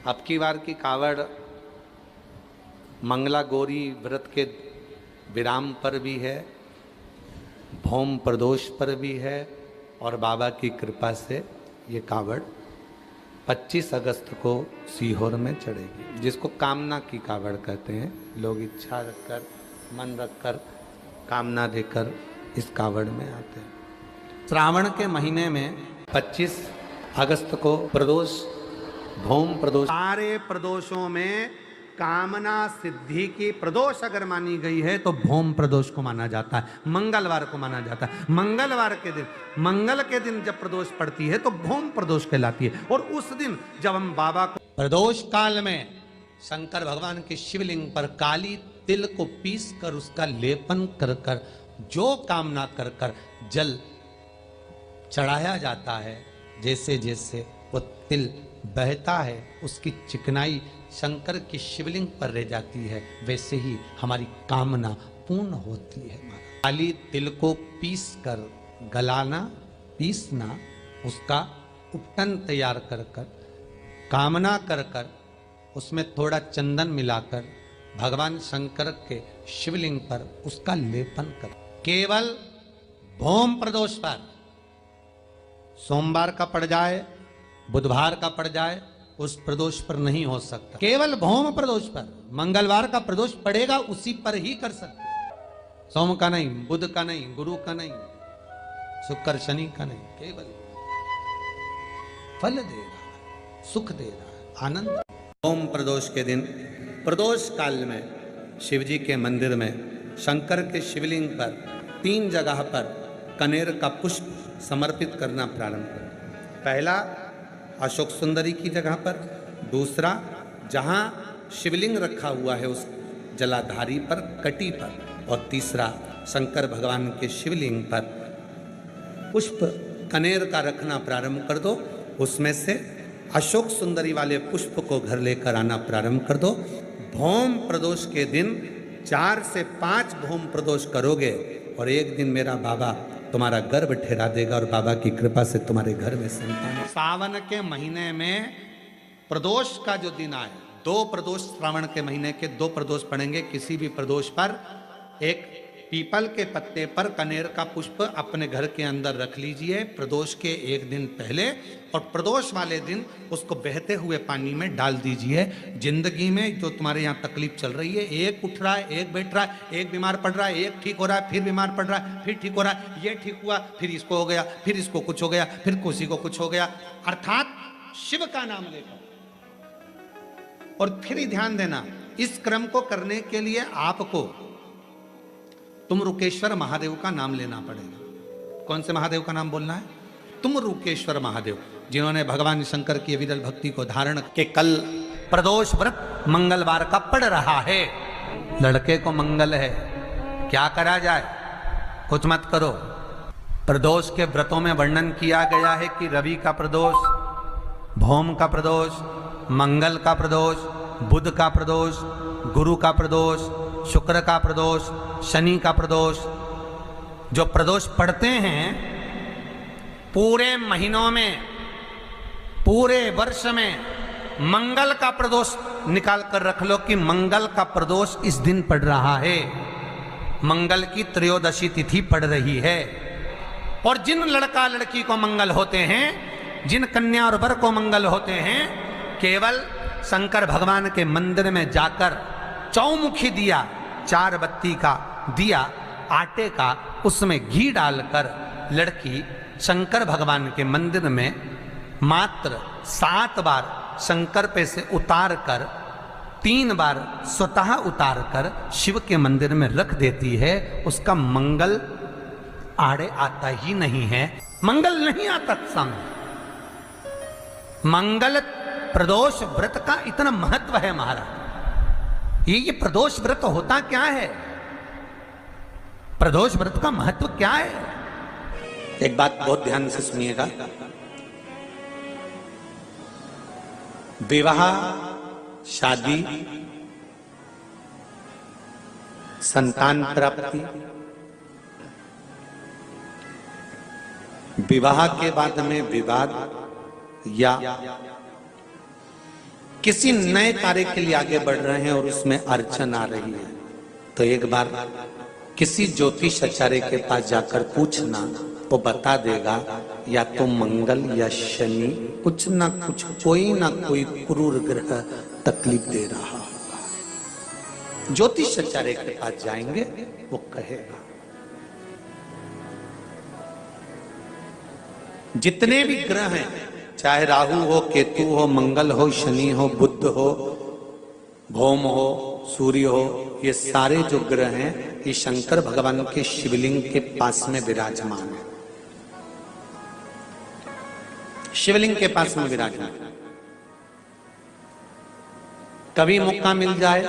अब की बार की कावड़ मंगला गौरी व्रत के विराम पर भी है, भौम प्रदोष पर भी है और बाबा की कृपा से ये कावड़ 25 अगस्त को सीहोर में चढ़ेगी, जिसको कामना की कावड़ कहते हैं। लोग इच्छा रखकर, मन रखकर, कामना देकर इस कावड़ में आते हैं। श्रावण के महीने में 25 अगस्त को प्रदोष, भौम प्रदोष, सारे प्रदोषों में कामना सिद्धि की प्रदोष अगर मानी गई है तो भौम प्रदोष को माना जाता है, मंगलवार को माना जाता है। मंगलवार के दिन, मंगल के दिन जब प्रदोष पड़ती है तो भौम प्रदोष कहलाती है। और उस दिन जब हम बाबा को प्रदोष काल में शंकर भगवान के शिवलिंग पर काली तिल को पीस कर उसका लेपन कर कर जो कामना कर कर जल चढ़ाया जाता है, जैसे जैसे वो तिल बहता है उसकी चिकनाई शंकर की शिवलिंग पर रह जाती है, वैसे ही हमारी कामना पूर्ण होती है। काली तिल को पीस कर गलाना, पीसना, उसका उपटन तैयार कर कर कामना कर कर उसमें थोड़ा चंदन मिलाकर भगवान शंकर के शिवलिंग पर उसका लेपन कर, केवल भौम प्रदोष पर, सोमवार का पड़ जाए, बुधवार का पड़ जाए, उस प्रदोष पर नहीं हो सकता। केवल भौम प्रदोष पर, मंगलवार का प्रदोष पड़ेगा उसी पर ही कर सकते। सोम का नहीं, बुध का नहीं, गुरु का नहीं, शुक्र शनि का नहीं, केवल फल दे रहा है, सुख दे रहा है, आनंद। भौम प्रदोष के दिन, प्रदोष काल में शिव जी के मंदिर में शंकर के शिवलिंग पर 3 जगह पर कनेर का पुष्प समर्पित करना प्रारंभ करें। पहला अशोक सुंदरी की जगह पर, दूसरा जहाँ शिवलिंग रखा हुआ है उस जलाधारी पर, कटी पर, और तीसरा शंकर भगवान के शिवलिंग पर पुष्प कनेर का रखना प्रारंभ कर दो। उसमें से अशोक सुंदरी वाले पुष्प को घर लेकर आना प्रारंभ कर दो। भौम प्रदोष के दिन 4 से 5 भौम प्रदोष करोगे और एक दिन मेरा बाबा तुम्हारा गर्भ ठहरा देगा और बाबा की कृपा से तुम्हारे घर में संतान। सावन के महीने में प्रदोष का जो दिन आए, 2 प्रदोष श्रावण के महीने के 2 प्रदोष पड़ेंगे। किसी भी प्रदोष पर एक पीपल के पत्ते पर कनेर का पुष्प अपने घर के अंदर रख लीजिए प्रदोष के एक दिन पहले, और प्रदोष वाले दिन उसको बहते हुए पानी में डाल दीजिए। जिंदगी में जो तुम्हारे यहाँ तकलीफ चल रही है, एक उठ रहा है, एक बैठ रहा है, एक बीमार पड़ रहा है, एक ठीक हो रहा है, फिर बीमार पड़ रहा है, फिर ठीक हो रहा है, ये ठीक हुआ, फिर इसको हो गया, फिर इसको कुछ हो गया, फिर किसी को कुछ हो गया, अर्थात शिव का नाम लेकर। और फिर ही ध्यान देना, इस क्रम को करने के लिए आपको तुम रुकेश्वर महादेव का नाम लेना पड़ेगा। कौन से महादेव का नाम बोलना है? तुम रुकेश्वर महादेव, जिन्होंने भगवान शंकर की विरल भक्ति को धारण के कल प्रदोष व्रत मंगलवार का पड़ रहा है। लड़के को मंगल है, क्या करा जाए? कुछ मत करो। प्रदोष के व्रतों में वर्णन किया गया है कि रवि का प्रदोष, भौम का प्रदोष, मंगल का प्रदोष, बुध का प्रदोष, गुरु का प्रदोष, शुक्र का प्रदोष, शनि का प्रदोष। जो प्रदोष पड़ते हैं पूरे महीनों में, पूरे वर्ष में, मंगल का प्रदोष निकाल कर रख लो कि मंगल का प्रदोष इस दिन पड़ रहा है, मंगल की त्रयोदशी तिथि पड़ रही है। और जिन लड़का लड़की को मंगल होते हैं, जिन कन्या और वर को मंगल होते हैं, केवल शंकर भगवान के मंदिर में जाकर चौमुखी दिया, 4 बत्ती का दिया आटे का, उसमें घी डालकर लड़की शंकर भगवान के मंदिर में मात्र 7 बार शंकर पे से उतार कर, 3 बार स्वतः उतार कर शिव के मंदिर में रख देती है। उसका मंगल आड़े आता ही नहीं है, मंगल नहीं आता सामने। मंगल प्रदोष व्रत का इतना महत्व है महाराज। ये प्रदोष व्रत होता क्या है? प्रदोष व्रत का महत्व क्या है? एक बात बहुत ध्यान से सुनिएगा। विवाह, शादी, संतान प्राप्ति, विवाह के बाद में विवाद या किसी नए कार्य के लिए आगे बढ़ रहे हैं और उसमें अड़चन आ रही है, तो एक बार किसी ज्योतिष आचार्य के पास जाकर पूछना, वो बता देगा या तो मंगल या शनि कुछ ना कुछ, कोई ना कोई क्रूर ग्रह तकलीफ दे रहा होगा। ज्योतिष आचार्य के पास जाएंगे, वो कहेगा। जितने भी ग्रह हैं, चाहे राहु हो, केतु हो, मंगल हो, शनि हो, बुध हो, भौम हो, सूर्य हो, ये सारे जो ग्रह हैं ये शंकर भगवान के शिवलिंग के पास में विराजमान है। शिवलिंग के पास में विराजमान। कभी मौका मिल जाए,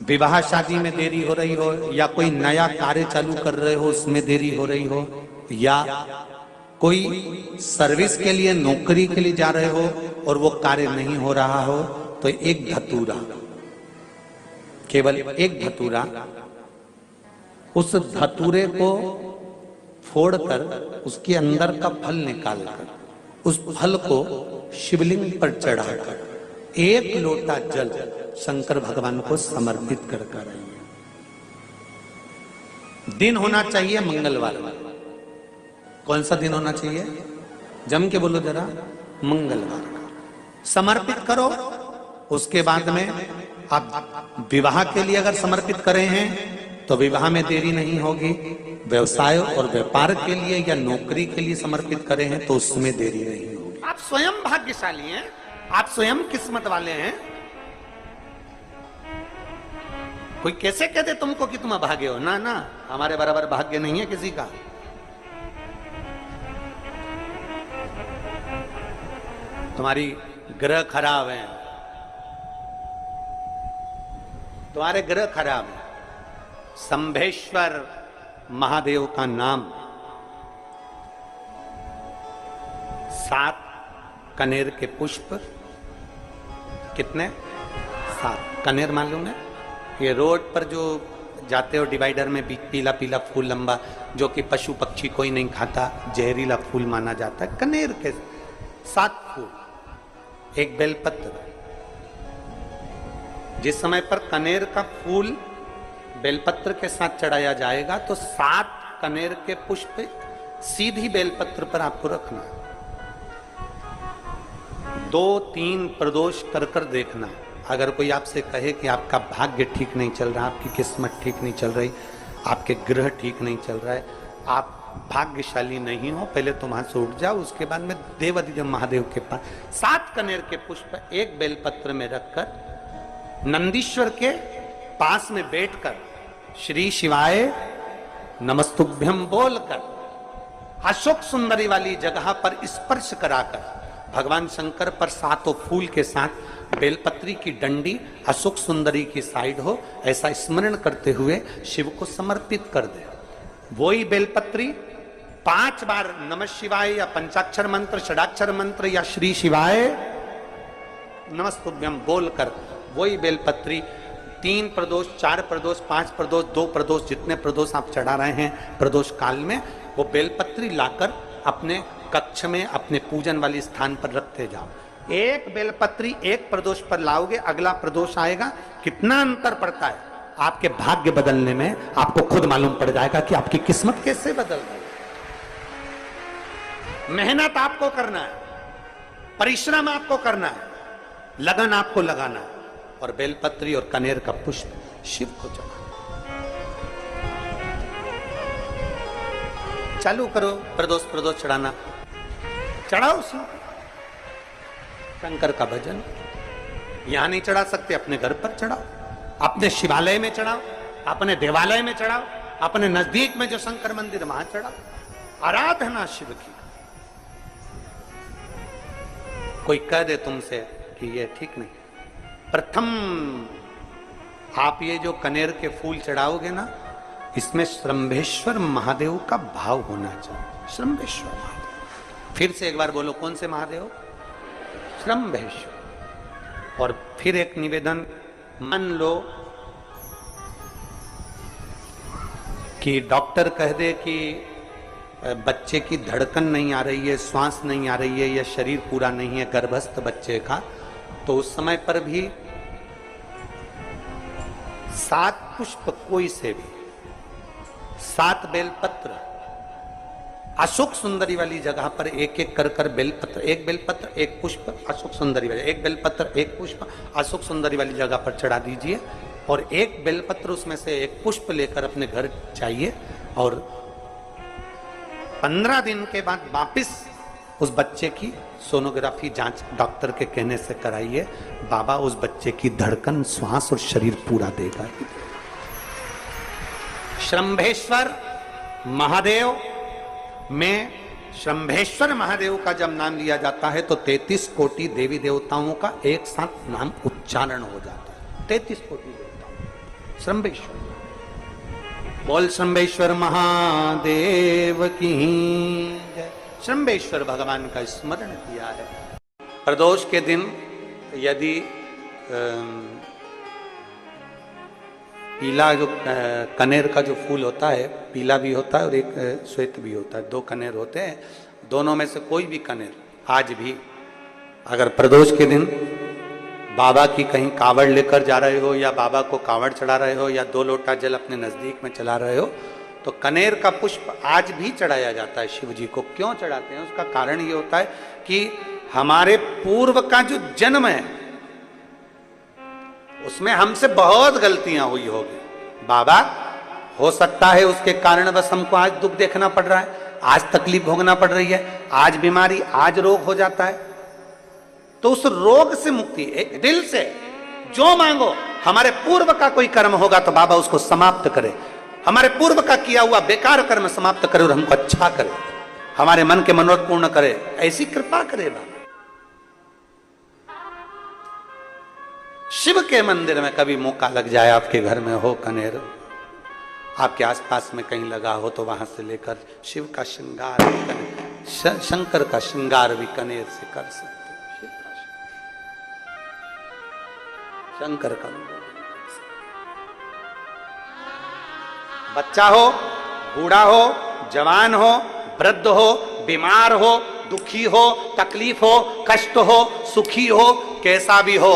विवाह शादी में देरी हो रही हो, या कोई नया कार्य चालू कर रहे हो उसमें देरी हो रही हो, या कोई सर्विस के लिए, नौकरी के लिए जा रहे हो और वो कार्य नहीं हो रहा हो, तो एक धतूरा, केवल एक धतूरा, उस धतूरे को फोड़कर उसके अंदर का फल निकालकर उस फल को शिवलिंग पर चढ़ाकर एक लोटा जल शंकर भगवान को समर्पित कर कर आइए। दिन होना चाहिए मंगलवार। कौन सा दिन होना चाहिए? जम के बोलो जरा, मंगलवार का समर्पित करो। उसके बाद में आप विवाह के लिए अगर समर्पित करे हैं तो विवाह में देरी नहीं होगी। व्यवसाय और व्यापार के लिए या नौकरी के लिए समर्पित करे हैं तो उसमें देरी नहीं होगी। आप स्वयं भाग्यशाली हैं, आप स्वयं किस्मत वाले हैं। कोई कैसे कह दे तुमको कि तुम अभागे हो? ना ना, हमारे बराबर भाग्य नहीं है किसी का। तुम्हारी ग्रह खराब है, तुम्हारे ग्रह खराब है। संभेश्वर महादेव का नाम 7 कनेर के पुष्प, कितने? 7 कनेर मालूम है? ये रोड पर जो जाते हो डिवाइडर में पीला पीला फूल लंबा, जो कि पशु पक्षी कोई नहीं खाता, जहरीला फूल माना जाता है। कनेर के 7 फूल, एक बेलपत्र। जिस समय पर कनेर का फूल बेलपत्र के साथ चढ़ाया जाएगा तो 7 कनेर के पुष्प सीधी बेलपत्र पर आपको रखना। 2-3 प्रदोष कर कर देखना। अगर कोई आपसे कहे कि आपका भाग्य ठीक नहीं चल रहा, आपकी किस्मत ठीक नहीं चल रही, आपके ग्रह ठीक नहीं चल रहा है, आप भाग्यशाली नहीं हो, पहले तुम हाथ से उठ जाओ। उसके बाद में देवाधिदेव महादेव के पास 7 कनेर के पुष्प एक बेलपत्र में रखकर नंदीश्वर के पास में बैठकर श्री शिवाय नमस्तुभ्यम बोलकर अशोक सुंदरी वाली जगह पर स्पर्श कराकर भगवान शंकर पर 7 फूल के साथ बेलपत्री की डंडी अशोक सुंदरी की साइड हो, ऐसा स्मरण करते हुए शिव को समर्पित कर दे। वही बेलपत्री 5 बार नमः शिवाय या पंचाक्षर मंत्र, षडाक्षर मंत्र या श्री शिवाय नमस्तुभ्यम बोलकर वही बेलपत्री 3 प्रदोष, 4 प्रदोष, 5 प्रदोष, 2 प्रदोष, जितने प्रदोष आप चढ़ा रहे हैं प्रदोष काल में, वो बेलपत्री लाकर अपने कक्ष में अपने पूजन वाली स्थान पर रखते जाओ। एक बेलपत्री एक प्रदोष पर लाओगे, अगला प्रदोष आएगा, कितना अंतर पड़ता है। आपके भाग्य बदलने में आपको खुद मालूम पड़ जाएगा कि आपकी किस्मत कैसे बदल रही है। मेहनत आपको करना है, परिश्रम आपको करना है, लगन आपको लगाना है, और बेलपत्री और कनेर का पुष्प शिव को चढ़ाना। चालू करो प्रदोष चढ़ाना, चढ़ाओ शंकर का भजन। यहां नहीं चढ़ा सकते, अपने घर पर चढ़ाओ, अपने शिवालय में चढ़ाओ, अपने देवालय में चढ़ाओ, अपने नजदीक में जो शंकर मंदिर वहां चढ़ाओ। आराधना शिव की। कोई कह दे तुमसे कि ये ठीक नहीं, प्रथम आप ये जो कनेर के फूल चढ़ाओगे ना, इसमें श्रंभेश्वर महादेव का भाव होना चाहिए। श्रंभेश्वर महादेव, फिर से एक बार बोलो, कौन से महादेव? श्रंभेश्वर। और फिर एक निवेदन, मान लो कि डॉक्टर कह दे कि बच्चे की धड़कन नहीं आ रही है, श्वास नहीं आ रही है, या शरीर पूरा नहीं है गर्भस्थ बच्चे का, तो उस समय पर भी 7 पुष्प कोई से भी, 7 बेलपत्र, अशोक सुंदरी वाली जगह पर एक एक कर बेलपत्र, एक बेलपत्र एक पुष्प अशोक सुंदरी वाली, एक बेलपत्र एक पुष्प अशोक सुंदरी वाली जगह पर चढ़ा दीजिए और एक बेलपत्र उसमें से एक पुष्प लेकर अपने घर जाइए और 15 दिन के बाद वापिस उस बच्चे की सोनोग्राफी जांच डॉक्टर के कहने से कराइए। बाबा उस बच्चे की धड़कन, श्वास और शरीर पूरा देगा। श्रंभेश्वर महादेव में, श्रंभेश्वर महादेव का जब नाम लिया जाता है तो 33 कोटि देवी देवताओं का एक साथ नाम उच्चारण हो जाता है। 33 कोटि देवताओं, श्रंभेश्वर। बोल श्रंभेश्वर महादेव की जय। श्रंभेश्वर भगवान का स्मरण किया है। प्रदोष के दिन यदि पीला जो कनेर का जो फूल होता है, पीला भी होता है और एक श्वेत भी होता है, 2 कनेर होते हैं। दोनों में से कोई भी कनेर आज भी अगर प्रदोष के दिन बाबा की कहीं कावड़ लेकर जा रहे हो या बाबा को कावड़ चढ़ा रहे हो या 2 लोटा जल अपने नजदीक में चला रहे हो तो कनेर का पुष्प आज भी चढ़ाया जाता है शिव जी को। क्यों चढ़ाते हैं? उसका कारण ये होता है कि हमारे पूर्व का जो जन्म है उसमें हमसे बहुत गलतियां हुई होगी। बाबा हो सकता है उसके कारण बस हमको आज दुख देखना पड़ रहा है, आज तकलीफ भोगना पड़ रही है, आज बीमारी, आज रोग हो जाता है। तो उस रोग से मुक्ति एक दिल से जो मांगो, हमारे पूर्व का कोई कर्म होगा तो बाबा उसको समाप्त करे, हमारे पूर्व का किया हुआ बेकार कर्म समाप्त करे और हमको अच्छा करे, हमारे मन के मनोरथ पूर्ण करे, ऐसी कृपा करे बाबा। शिव के मंदिर में कभी मौका लग जाए, आपके घर में हो कनेर, आपके आसपास में कहीं लगा हो तो वहां से लेकर शिव का श्रृंगार, शंकर का श्रृंगार भी कनेर से कर सकते, शिव का शंकर का। बच्चा हो, बूढ़ा हो, जवान हो, वृद्ध हो, बीमार हो, दुखी हो, तकलीफ हो, कष्ट हो, सुखी हो, कैसा भी हो,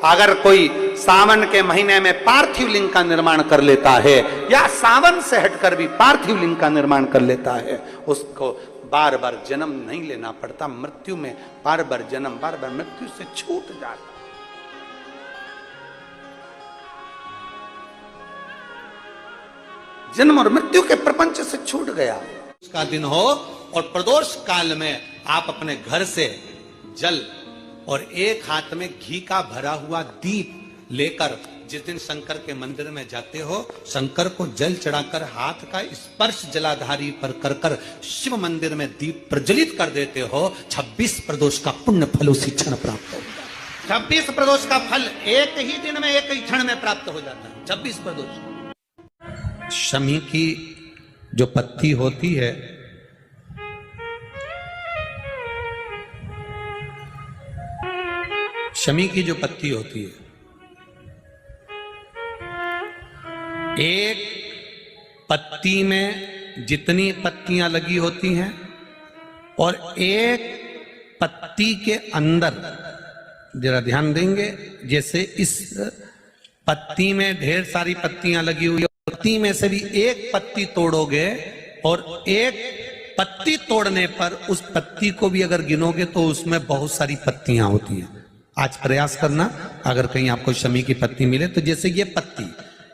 अगर कोई सावन के महीने में पार्थिव लिंग का निर्माण कर लेता है या सावन से हटकर भी पार्थिव लिंग का निर्माण कर लेता है, उसको बार बार जन्म नहीं लेना पड़ता। मृत्यु में बार बार जन्म, बार बार मृत्यु से छूट जाता। जन्म और मृत्यु के प्रपंच से छूट गया। उसका दिन हो और प्रदोष काल में आप अपने घर से जल और एक हाथ में घी का भरा हुआ दीप लेकर जिस दिन शंकर के मंदिर में जाते हो, शंकर को जल चढ़ाकर हाथ का स्पर्श जलाधारी पर कर कर शिव मंदिर में दीप प्रज्वलित कर देते हो, 26 प्रदोष का पुण्य फल उसी क्षण प्राप्त हो जाता है। 26 प्रदोष का फल एक ही दिन में, एक ही क्षण में प्राप्त हो जाता है। 26 प्रदोष। शमी की जो पत्ती होती है, शमी की जो पत्ती होती है, एक पत्ती में जितनी पत्तियां लगी होती हैं और एक पत्ती के अंदर, जरा ध्यान देंगे, जैसे इस पत्ती में ढेर सारी पत्तियां लगी हुई, पत्ती में से भी एक पत्ती तोड़ोगे और एक पत्ती तोड़ने पर उस पत्ती को भी अगर गिनोगे तो उसमें बहुत सारी पत्तियां होती हैं। आज प्रयास करना, अगर कहीं आपको शमी की पत्ती मिले तो जैसे ये पत्ती,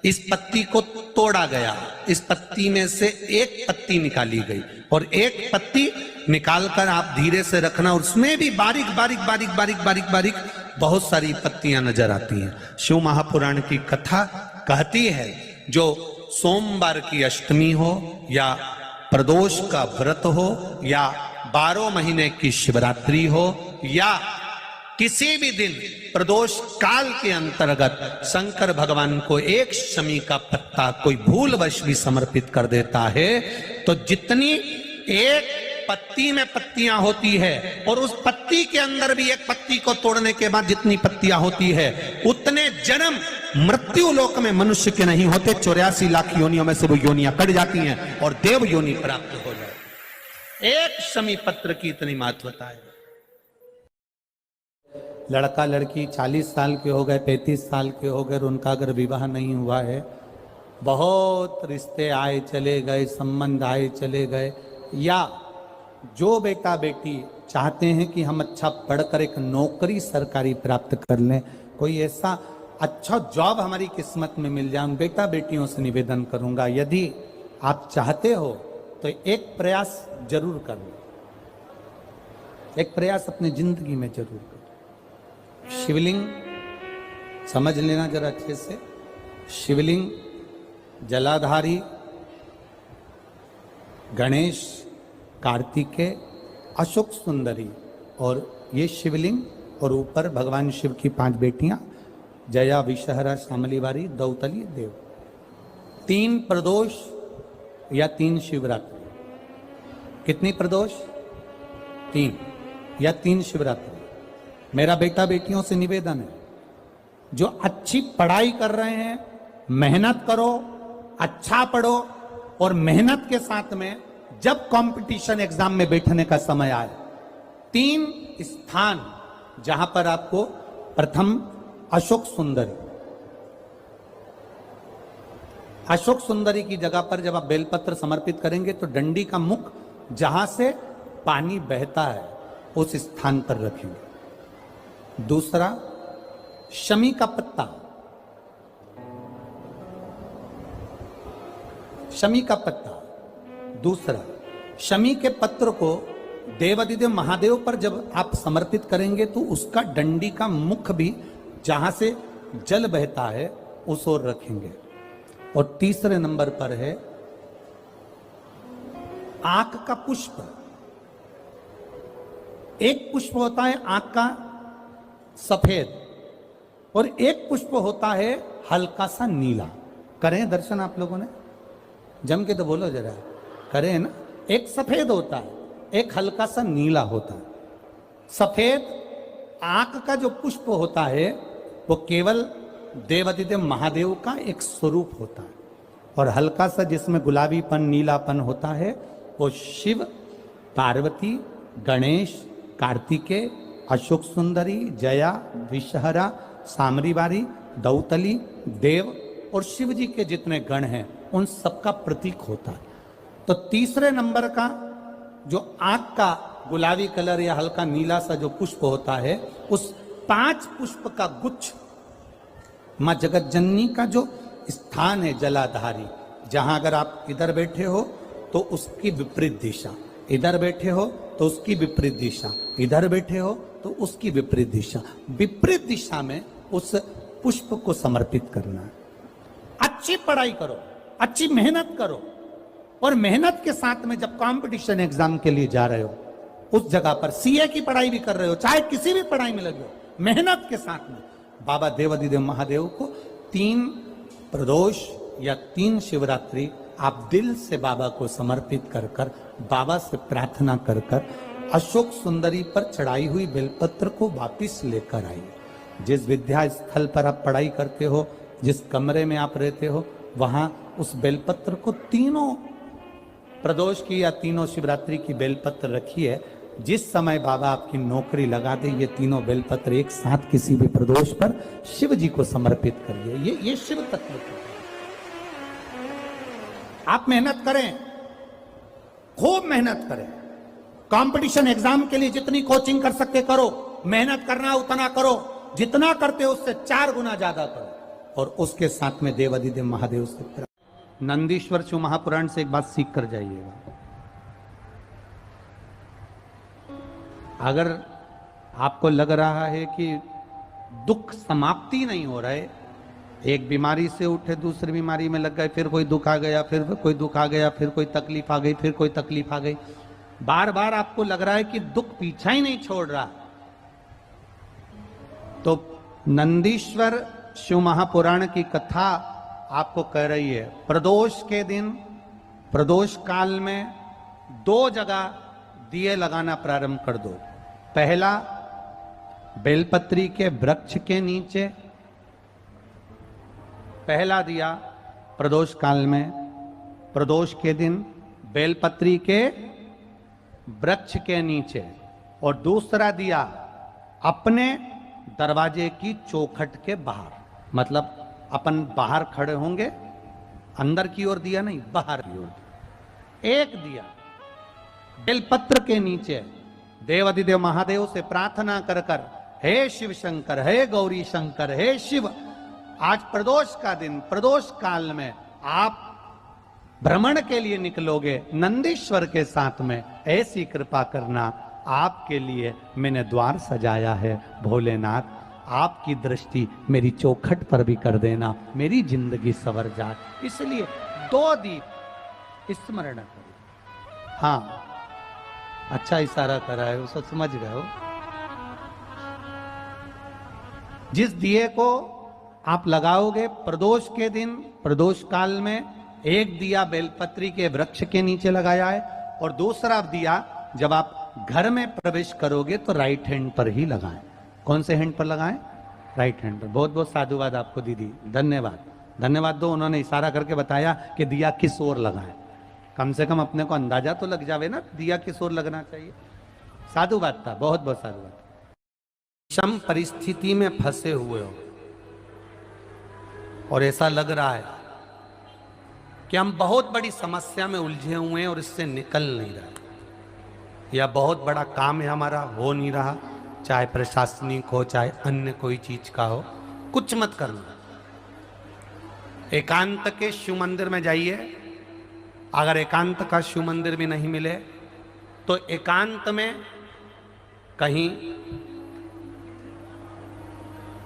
इस पत्ती को तोड़ा गया, इस पत्ती में से एक पत्ती निकाली गई और एक पत्ती निकालकर आप धीरे से रखना, उसमें भी बारीक बारीक बारीक बारीक बारीक बारीक बहुत सारी पत्तियां नजर आती हैं। शिव महापुराण की कथा कहती है, जो सोमवार की अष्टमी हो या प्रदोष का व्रत हो या 12 महीने की शिवरात्रि हो या किसी भी दिन प्रदोष काल के अंतर्गत शंकर भगवान को एक शमी का पत्ता कोई भूलवश भी समर्पित कर देता है तो जितनी एक पत्ती में पत्तियां होती है और उस पत्ती के अंदर भी एक पत्ती को तोड़ने के बाद जितनी पत्तियां होती है, उतने जन्म मृत्यु लोक में मनुष्य के नहीं होते। 84 लाख योनियों में से वो योनियां कट जाती हैं और देव योनि प्राप्त हो जाए। एक शमी पत्र की इतनी महत्वता है। लड़का लड़की 40 साल के हो गए, 35 साल के हो गए, उनका अगर विवाह नहीं हुआ है, बहुत रिश्ते आए चले गए, संबंध आए चले गए, या जो बेटा बेटी चाहते हैं कि हम अच्छा पढ़कर एक नौकरी सरकारी प्राप्त कर लें, कोई ऐसा अच्छा जॉब हमारी किस्मत में मिल जाए, उन बेटा बेटियों से निवेदन करूंगा, यदि आप चाहते हो तो एक प्रयास जरूर करना, एक प्रयास अपनी जिंदगी में जरूर करो। शिवलिंग समझ लेना जरा अच्छे से, शिवलिंग जलाधारी गणेश, कार्तिकेय, अशोक सुंदरी, और ये शिवलिंग, और ऊपर भगवान शिव की 5 बेटियां, जया, विषहरा, शामलीवारी, दौतली, देव। 3 प्रदोष या 3 शिवरात्रि। कितनी प्रदोष? 3 या 3 शिवरात्रि। मेरा बेटा बेटियों से निवेदन है, जो अच्छी पढ़ाई कर रहे हैं, मेहनत करो, अच्छा पढ़ो, और मेहनत के साथ में जब कंपटीशन एग्जाम में बैठने का समय आए, 3 स्थान जहां पर आपको, प्रथम अशोक सुंदरी, अशोक सुंदरी की जगह पर जब आप बेलपत्र समर्पित करेंगे तो डंडी का मुख जहां से पानी बहता है उस स्थान पर रखेंगे। दूसरा, शमी का पत्ता, शमी का पत्ता। दूसरा, शमी के पत्र को देवादिदेव महादेव पर जब आप समर्पित करेंगे तो उसका डंडी का मुख भी जहां से जल बहता है उस ओर रखेंगे। और तीसरे नंबर पर है आंख का पुष्प। एक पुष्प होता है आंख का सफेद, और एक पुष्प होता है हल्का सा नीला। करें दर्शन आप लोगों ने? जम के तो बोलो जरा, करें ना? एक सफेद होता है, एक हल्का सा नीला होता है। सफेद आंख का जो पुष्प होता है वो केवल देवादिदेव महादेव का एक स्वरूप होता है, और हल्का सा जिसमें गुलाबीपन, नीलापन होता है वो शिव, पार्वती, गणेश, कार्तिकेय, अशोक सुंदरी, जया, विषहरा, सामरीवारी, दौतली, देव और शिव जी के जितने गण हैं उन सबका प्रतीक होता है। तो तीसरे नंबर का जो आंख का गुलाबी कलर या हल्का नीला सा जो पुष्प होता है, उस 5 पुष्प का गुच्छ मां जगत जननी का जो स्थान है जलाधारी, जहां अगर आप इधर बैठे हो तो उसकी विपरीत दिशा, इधर बैठे हो तो उसकी विपरीत दिशा, इधर बैठे हो तो उसकी विपरीत दिशा, विपरीत दिशा में उस पुष्प को समर्पित करना है। अच्छी पढ़ाई करो, अच्छी मेहनत करो, और मेहनत के साथ में जब कंपटीशन एग्जाम के लिए जा रहे हो, उस जगह पर सीए की पढ़ाई भी कर रहे हो, चाहे किसी भी पढ़ाई में लगे हो, मेहनत के साथ में बाबा देवादिदेव महादेव को 3 प्रदोष या 3 शिवरात्रि आप दिल से बाबा को समर्पित कर कर, बाबा से प्रार्थना कर कर, अशोक सुंदरी पर चढ़ाई हुई बेलपत्र को वापिस लेकर आइए। जिस विद्या स्थल पर आप पढ़ाई करते हो, जिस कमरे में आप रहते हो, वहां उस बेलपत्र को 3 प्रदोष की या 3 शिवरात्रि की बेलपत्र रखिए। जिस समय बाबा आपकी नौकरी लगा दे, ये 3 बेलपत्र एक साथ किसी भी प्रदोष पर शिव जी को समर्पित करिए। ये शिव तत्व है। आप मेहनत करें, खूब मेहनत करें, कंपटीशन एग्जाम के लिए जितनी कोचिंग कर सकते करो, मेहनत करना उतना करो, जितना करते हो उससे 4 गुना ज्यादा करो, और उसके साथ में देवादिदेव महादेव से नंदीश्वर शिव महापुराण से एक बात सीख कर जाइएगा। अगर आपको लग रहा है कि दुख समाप्ति नहीं हो रहा है, एक बीमारी से उठे दूसरी बीमारी में लग गए, फिर कोई दुख आ गया, फिर कोई दुख आ गया, फिर कोई तकलीफ आ गई, फिर कोई तकलीफ आ गई, बार बार आपको लग रहा है कि दुख पीछा ही नहीं छोड़ रहा, तो नंदीश्वर शिव महापुराण की कथा आपको कह रही है, प्रदोष के दिन, प्रदोष काल में 2 जगह दिए लगाना प्रारंभ कर दो। पहला, बेलपत्री के वृक्ष के नीचे पहला दिया प्रदोष काल में, प्रदोष के दिन बेलपत्री के वृक्ष के नीचे, और दूसरा दिया अपने दरवाजे की चौखट के बाहर, मतलब अपन बाहर खड़े होंगे, अंदर की ओर दिया नहीं, बाहर की ओर एक दिया बेलपत्र के नीचे देवाधिदेव महादेव से प्रार्थना कर कर, हे शिव शंकर, हे गौरी शंकर, हे शिव, आज प्रदोष का दिन, प्रदोष काल में आप भ्रमण के लिए निकलोगे नंदीश्वर के साथ में, ऐसी कृपा करना, आपके लिए मैंने द्वार सजाया है भोलेनाथ, आपकी दृष्टि मेरी चौखट पर भी कर देना, मेरी जिंदगी सवर जाए। इसलिए 2 दीप स्मरण करो। हाँ, अच्छा इशारा करा है, उसको समझ गए हो। जिस दिए को आप लगाओगे प्रदोष के दिन, प्रदोष काल में, एक दिया बेलपत्री के वृक्ष के नीचे लगाया है, और दूसरा दिया जब आप घर में प्रवेश करोगे तो राइट हैंड पर ही लगाएं। कौन से हैंड पर लगाएं? राइट हैंड पर। बहुत बहुत साधुवाद आपको दीदी, धन्यवाद, धन्यवाद दो, उन्होंने इशारा करके बताया कि दिया किस ओर लगाएं। कम से कम अपने को अंदाजा तो लग जावे ना दिया किस ओर लगना चाहिए। साधुवाद था, बहुत बहुत साधुवाद। विषम परिस्थिति में फंसे हुए हो और ऐसा लग रहा है कि हम बहुत बड़ी समस्या में उलझे हुए हैं और इससे निकल नहीं रहा, या बहुत बड़ा काम है हमारा, हो नहीं रहा, चाहे प्रशासनिक हो चाहे अन्य कोई चीज का हो, कुछ मत करना। एकांत के शिव मंदिर में जाइए, अगर एकांत का शिव मंदिर भी नहीं मिले तो एकांत में कहीं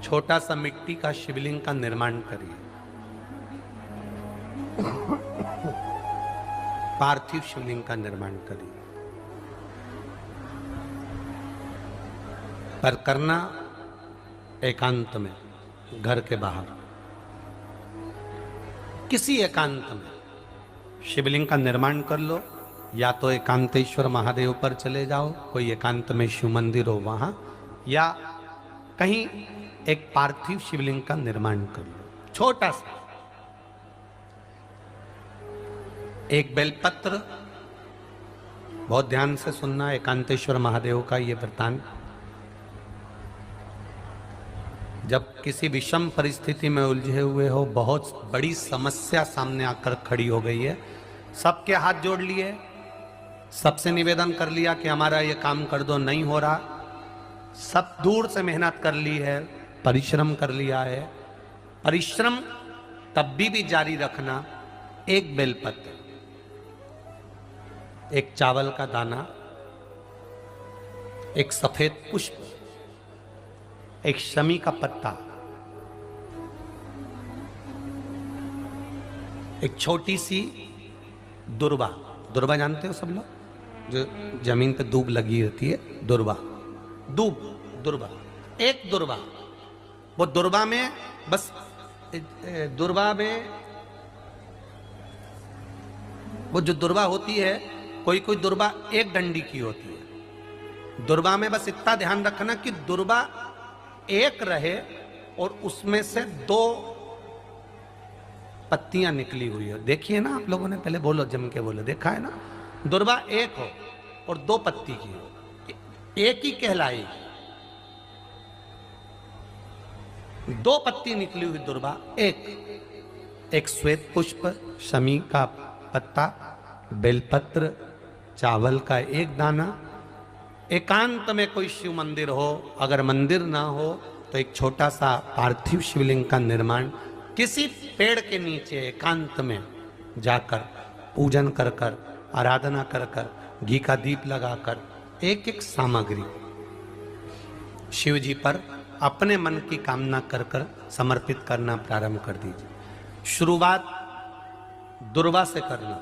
छोटा सा मिट्टी का शिवलिंग का निर्माण करिए, पार्थिव शिवलिंग का निर्माण करिए, पर करना एकांत में, घर के बाहर किसी एकांत में शिवलिंग का निर्माण कर लो, या तो एकांतेश्वर महादेव पर चले जाओ, कोई एकांत में शिव मंदिर हो वहां, या कहीं एक पार्थिव शिवलिंग का निर्माण कर लो, छोटा सा। एक बेलपत्र, बहुत ध्यान से सुनना, एकांतेश्वर महादेव का ये वृतांत। जब किसी विषम परिस्थिति में उलझे हुए हो, बहुत बड़ी समस्या सामने आकर खड़ी हो गई है, सबके हाथ जोड़ लिए, सबसे निवेदन कर लिया कि हमारा ये काम कर दो, नहीं हो रहा, सब दूर से मेहनत कर ली है, परिश्रम कर लिया है, परिश्रम तब भी जारी रखना। एक बेलपत्र, एक चावल का दाना, एक सफेद पुष्प, एक शमी का पत्ता, एक छोटी सी दुर्वा, दुर्वा जानते हो सब लोग, जो जमीन पे दूब लगी होती है, दुर्वा, दूब, दुर्वा, एक दुर्वा, वो दुर्वा में बस, दुर्वा में वो जो दुर्वा होती है, कोई कोई दुर्वा एक डंडी की होती है, दुर्वा में बस इतना ध्यान रखना कि दुर्वा एक रहे और उसमें से 2 पत्तियां निकली हुई है। देखिए ना आप लोगों ने, पहले बोलो, जम के बोलो, देखा है ना, दुर्वा एक हो और 2 पत्ती की हो, एक ही कहलाई। 2 पत्ती निकली हुई दुर्वा, एक श्वेत पुष्प, शमी का पत्ता, बेलपत्र, चावल का एक दाना। एकांत में कोई शिव मंदिर हो, अगर मंदिर ना हो तो एक छोटा सा पार्थिव शिवलिंग का निर्माण किसी पेड़ के नीचे एकांत में जाकर पूजन कर कर, आराधना कर कर, घी का दीप लगाकर, एक एक सामग्री शिव जी पर अपने मन की कामना कर कर समर्पित करना प्रारंभ कर दीजिए। शुरुआत दुर्वा से करना,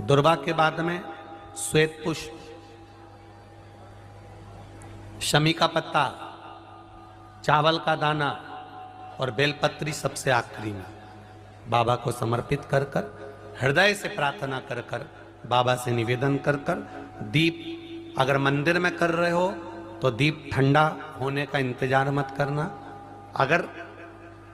दुर्वा के बाद में श्वेत पुष्प, शमी का पत्ता, चावल का दाना और बेलपत्री सबसे आखिरी में बाबा को समर्पित कर कर, हृदय से प्रार्थना कर कर, बाबा से निवेदन कर कर, दीप अगर मंदिर में कर रहे हो तो दीप ठंडा होने का इंतजार मत करना। अगर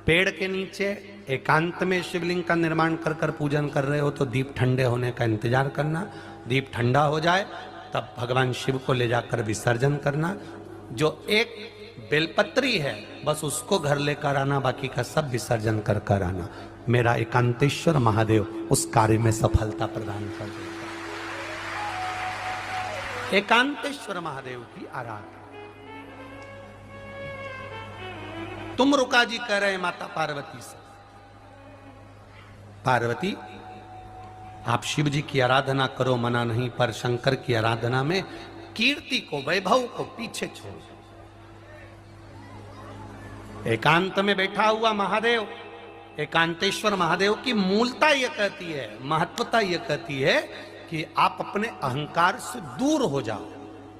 पेड़ के नीचे एकांत में शिवलिंग का निर्माण कर कर पूजन कर रहे हो तो दीप ठंडे होने का इंतजार करना। दीप ठंडा हो जाए तब भगवान शिव को ले जाकर विसर्जन करना। जो एक बेलपत्री है बस उसको घर लेकर आना, बाकी का सब विसर्जन कर कर आना। मेरा एकांतेश्वर महादेव उस कार्य में सफलता प्रदान कर देगा। एकांतेश्वर महादेव की आराधना। तुम रुका जी कह रहे माता पार्वती से, पार्वती आप शिव जी की आराधना करो, मना नहीं, पर शंकर की आराधना में कीर्ति को, वैभव को पीछे छोड़ो। एकांत में बैठा हुआ महादेव, एकांतेश्वर महादेव की मूलता यह कहती है, महत्वता यह कहती है कि आप अपने अहंकार से दूर हो जाओ।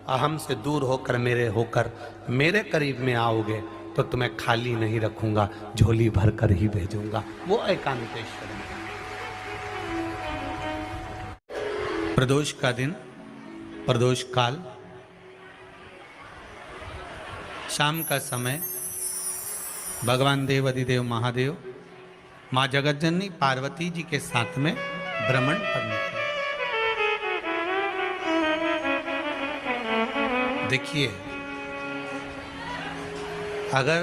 अहम से दूर होकर मेरे करीब में आओगे तो तुम्हें खाली नहीं रखूंगा, झोली भर कर ही भेजूंगा। वो एकांतेश्वर। प्रदोष का दिन, प्रदोष काल, शाम का समय, भगवान देव अधिदेव महादेव मां जगतजननी पार्वती जी के साथ में भ्रमण पर निकले। देखिए, अगर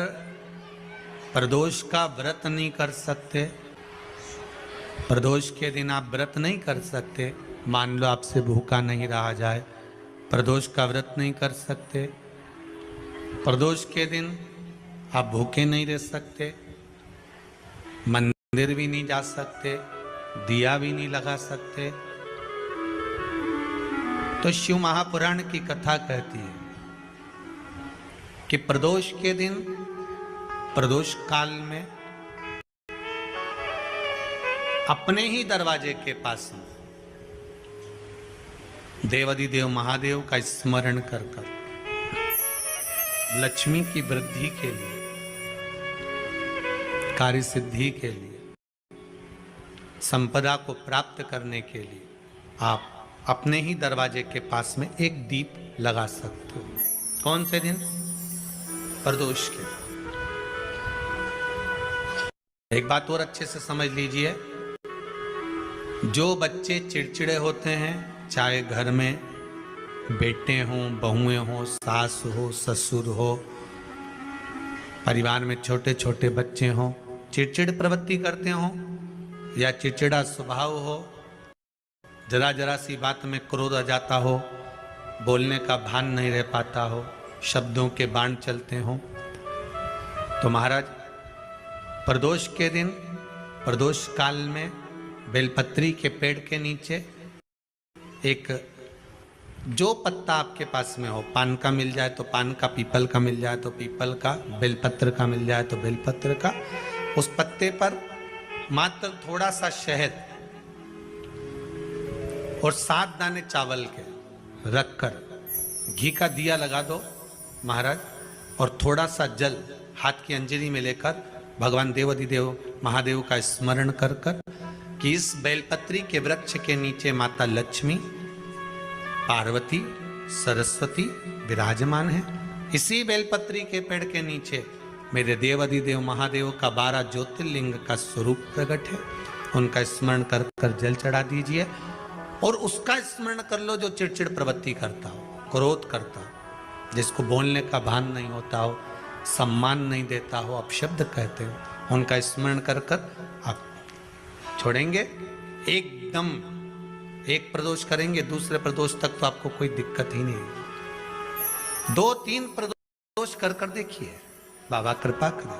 प्रदोष का व्रत नहीं कर सकते, प्रदोष के दिन आप व्रत नहीं कर सकते, मान लो आपसे भूखा नहीं रहा जाए, प्रदोष का व्रत नहीं कर सकते, प्रदोष के दिन आप भूखे नहीं रह सकते, मंदिर भी नहीं जा सकते, दिया भी नहीं लगा सकते, तो शिव महापुराण की कथा कहती है कि प्रदोष के दिन, प्रदोष काल में अपने ही दरवाजे के पास में देवाधिदेव महादेव का स्मरण कर कर लक्ष्मी की वृद्धि के लिए, कार्य सिद्धि के लिए, संपदा को प्राप्त करने के लिए आप अपने ही दरवाजे के पास में एक दीप लगा सकते हो। कौन से दिन? प्रदोष के। एक बात और अच्छे से समझ लीजिए, जो बच्चे चिड़चिड़े होते हैं, चाहे घर में बेटे हों, बहुएं हों, सास हो, ससुर हो, परिवार में छोटे छोटे बच्चे हों, चिड़चिड़ प्रवृत्ति करते हों या चिड़चिड़ा स्वभाव हो, जरा जरा सी बात में क्रोध आ जाता हो, बोलने का भान नहीं रह पाता हो, शब्दों के बाण चलते हों, तो महाराज प्रदोष के दिन, प्रदोष काल में बेलपत्री के पेड़ के नीचे एक जो पत्ता आपके पास में हो, पान का मिल जाए तो पान का, पीपल का मिल जाए तो पीपल का, बेलपत्र का मिल जाए तो बेलपत्र का, उस पत्ते पर मात्र थोड़ा सा शहद और 7 दाने चावल के रखकर घी का दिया लगा दो महाराज, और थोड़ा सा जल हाथ की अंजलि में लेकर भगवान देवाधिदेव महादेव का स्मरण कर कर कि इस बेलपत्री के वृक्ष के नीचे माता लक्ष्मी, पार्वती, सरस्वती विराजमान है। इसी बेलपत्री के पेड़ के नीचे मेरे देवाधिदेव महादेव का 12 ज्योतिर्लिंग का स्वरूप प्रकट है। उनका स्मरण कर कर जल चढ़ा दीजिए और उसका स्मरण कर लो जो चिड़चिड़ प्रवृत्ति करता हो, क्रोध करता हो, जिसको बोलने का भान नहीं होता हो, सम्मान नहीं देता हो, अपशब्द कहते हो, उनका स्मरण कर कर आप छोड़ेंगे। एकदम एक प्रदोष करेंगे, दूसरे प्रदोष तक तो आपको कोई दिक्कत ही नहीं। 2-3 प्रदोष कर कर देखिए, बाबा कृपा करें।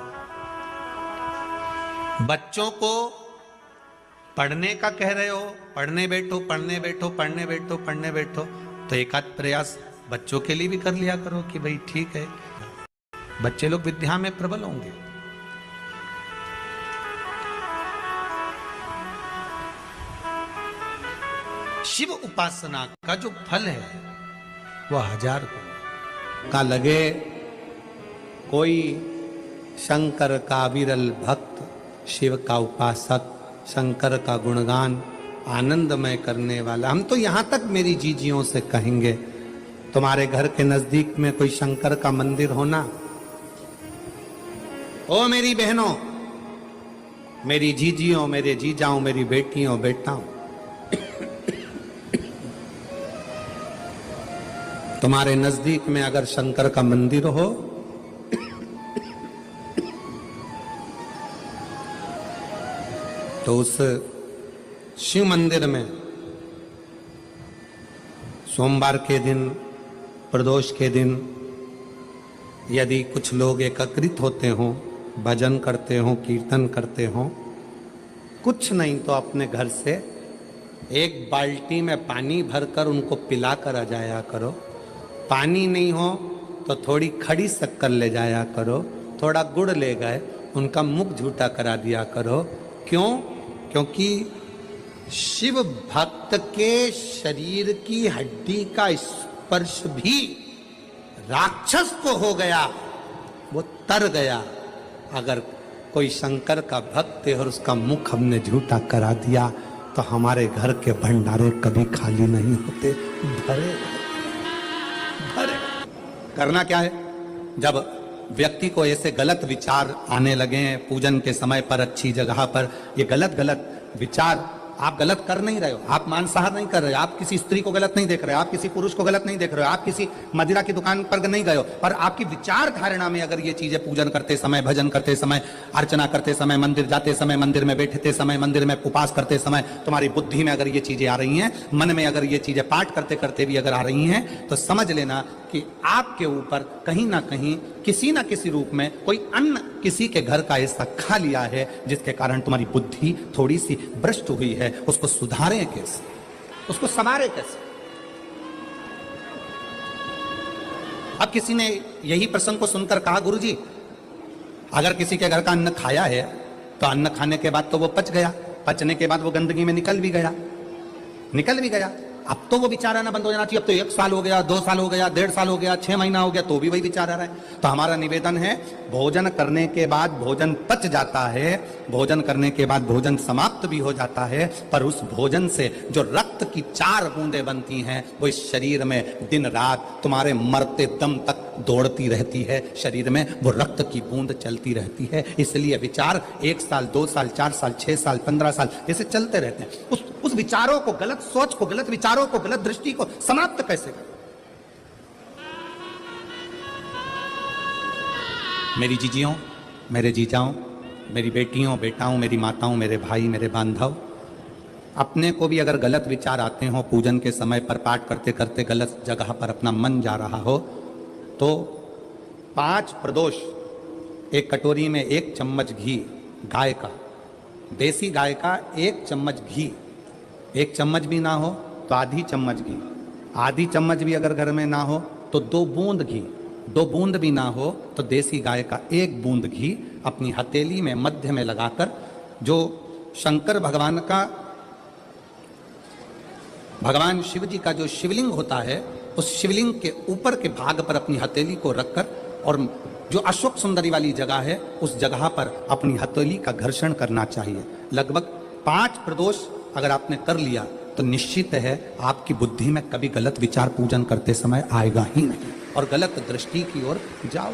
बच्चों को पढ़ने का कह रहे हो, पढ़ने बैठो, पढ़ने बैठो, पढ़ने बैठो, पढ़ने बैठो, तो एक आध प्रयास बच्चों के लिए भी कर लिया करो कि भाई ठीक है, बच्चे लोग विद्या में प्रबल होंगे। शिव उपासना का जो फल है वह 1000 का लगे। कोई शंकर का विरल भक्त, शिव का उपासक, शंकर का गुणगान आनंदमय करने वाला, हम तो यहां तक मेरी जीजियों से कहेंगे, तुम्हारे घर के नजदीक में कोई शंकर का मंदिर होना, ओ मेरी बहनों, मेरी जीजियों, मेरे जीजाओं, मेरी बेटियों, बेटाओं, तुम्हारे नजदीक में अगर शंकर का मंदिर हो तो उस शिव मंदिर में सोमवार के दिन, प्रदोष के दिन यदि कुछ लोग एकत्रित होते हों, भजन करते हों, कीर्तन करते हों, कुछ नहीं तो अपने घर से एक बाल्टी में पानी भरकर उनको पिला कर आ जाया करो। पानी नहीं हो तो थोड़ी खड़ी शक्कर ले जाया करो, थोड़ा गुड़ ले गए, उनका मुख झूठा करा दिया करो। क्यों? क्योंकि शिव भक्त के शरीर की हड्डी का स्पर्श भी राक्षस को हो गया, वो तर गया। अगर कोई शंकर का भक्त है और उसका मुख हमने झूठा करा दिया तो हमारे घर के भंडारे कभी खाली नहीं होते, भरे भरे। करना क्या है? जब व्यक्ति को ऐसे गलत विचार आने लगे पूजन के समय पर, अच्छी जगह पर, ये गलत गलत विचार, आप गलत कर नहीं रहे हो, आप मांसाहार नहीं कर रहे हो, आप किसी स्त्री को गलत नहीं देख रहे हो, आप किसी पुरुष को गलत नहीं देख रहे हो, आप किसी मदिरा की दुकान पर नहीं गए हो, पर आपकी विचार धारणा में अगर ये चीजें पूजन करते समय, भजन करते समय, अर्चना करते समय, मंदिर जाते समय, मंदिर में बैठते समय, मंदिर में उपवास करते समय तुम्हारी बुद्धि में अगर ये चीजें आ रही हैं, मन में अगर ये चीजें पाठ करते करते भी अगर आ रही हैं, तो समझ लेना कि आपके ऊपर कहीं ना कहीं किसी ना किसी रूप में कोई अन्न किसी के घर का ऐसा खा लिया है जिसके कारण तुम्हारी बुद्धि थोड़ी सी भ्रष्ट हुई है। उसको सुधारें कैसे, उसको संवारें कैसे? अब किसी ने यही प्रसंग को सुनकर कहा, गुरुजी अगर किसी के घर का अन्न खाया है तो अन्न खाने के बाद तो वो पच गया, पचने के बाद वो गंदगी में निकल भी गया। अब तो वो विचार आना बंद हो जाना चाहिए। अब तो 1 साल हो गया, 2 साल हो गया, 1.5 साल हो गया, 6 महीना हो गया, तो भी वही विचार आ रहा है। तो हमारा निवेदन है, भोजन करने के बाद भोजन पच जाता है, भोजन करने के बाद भोजन समाप्त भी हो जाता है, पर उस भोजन से जो रक्त की 4 बूंदें बनती हैं वो इस शरीर में दिन रात तुम्हारे मरते दम तक दौड़ती रहती है। शरीर में वो रक्त की बूंद चलती रहती है। इसलिए विचार 1 साल, 2 साल, 4 साल, 6 साल, 15 साल ऐसे चलते रहते हैं। उस विचारों को, गलत सोच को, गलत विचारों को, गलत दृष्टि को समाप्त कैसे करें? मेरी जीजियों, मेरे जीजाओं, मेरी बेटियों, बेटाओं, मेरी माताओं, मेरे भाई, मेरे बांधव, अपने को भी अगर गलत विचार आते हो, पूजन के समय पर पाठ करते करते गलत जगह पर अपना मन जा रहा हो, तो 5 प्रदोष, एक कटोरी में 1 चम्मच घी, गाय का, देसी गाय का 1 चम्मच घी, 1 चम्मच भी ना हो तो आधी चम्मच घी, आधी चम्मच भी अगर घर में ना हो तो 2 बूंद घी, 2 बूंद भी ना हो तो देसी गाय का 1 बूंद घी अपनी हथेली में मध्य में लगाकर, जो शंकर भगवान का, भगवान शिव जी का जो शिवलिंग होता है, उस शिवलिंग के ऊपर के भाग पर अपनी हथेली को रखकर, और जो अशोक सुंदरी वाली जगह है उस जगह पर अपनी हथेली का घर्षण करना चाहिए। लगभग 5 प्रदोष अगर आपने कर लिया तो निश्चित है आपकी बुद्धि में कभी गलत विचार पूजन करते समय आएगा ही नहीं, और गलत दृष्टि की ओर जाओ।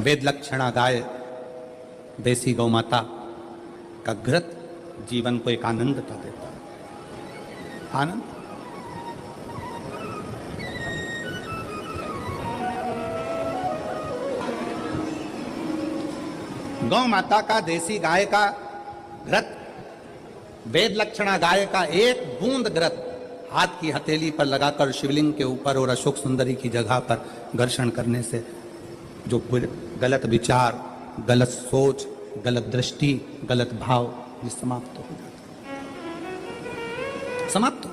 वेद लक्षणा गाय, देसी गौ माता का घृत जीवन को एक आनंदता देता है। आनंद। गौ माता का, देसी गाय का घृत, वेद लक्षणा गाय का 1 बूंद घृत हाथ की हथेली पर लगाकर शिवलिंग के ऊपर और अशोक सुंदरी की जगह पर घर्षण करने से जो गलत विचार, गलत सोच, गलत दृष्टि, गलत भाव, ये समाप्त हो जाता है, समाप्त।